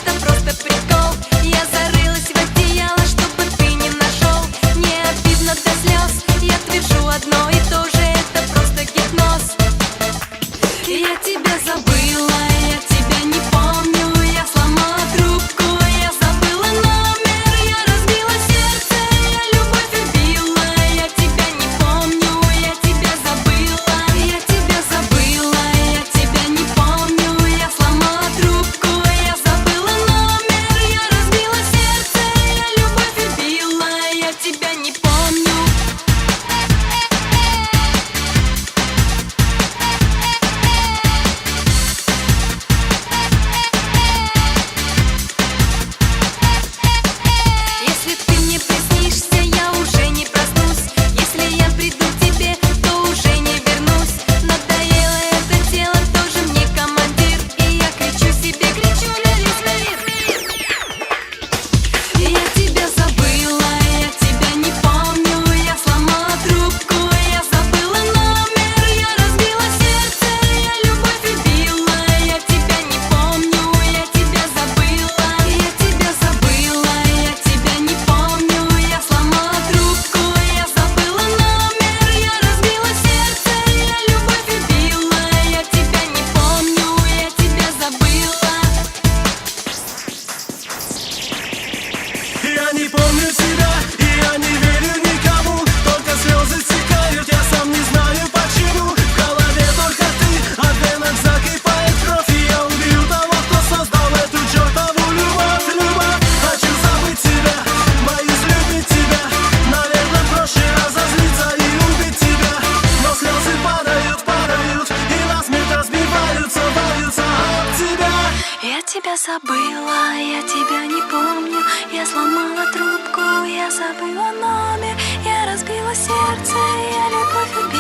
это просто прикол. Я зарылась в одеяло, чтобы ты не нашел. Не обидно до слез, я твержу одно и то же, это просто гипноз. Я тебя забыла, я тебя не помню, я сломала трубку, я забыла номер, я разбила сердце, я любовь убила. Я тебя не помню, я тебя забыла, я тебя забыла, я тебя не помню, я сломала трубку, я забыла номер, я разбила сердце, я любовь убила. Я тебя не помню. Если ты мне приснишься, я уже не проснусь. Если я приду к тебе, то уже не вернусь. Надоело это тело, тоже мне командир. И я кричу себе, кричу, лялис, лялис. Я тебя забыла, я тебя не помню, я сломала трубку, я забыла номер, я разбила сердце, я любовь убила. Я тебя не помню, я тебя забыла, я тебя забыла, я тебя не помню, я сломала трубку, я забыла номер, я разбила сердце, я любовь убила. Я тебя не помню, я тебя забыла. Я не помню тебя, и я не верю никому. Только слезы стекают, я сам не знаю почему. В голове только ты, а в венах закипает кровь. И я убью того, кто создал эту чертову любовь. Любовь, хочу забыть тебя, боюсь любить тебя. Наверное, проще разозлиться и убить тебя. Но слезы падают, падают, и насмерть разбиваются, валются от тебя. Я тебя забыла, я тебя не помню, я сломала трубку, я забыла номер, я разбила сердце, я любовь убила.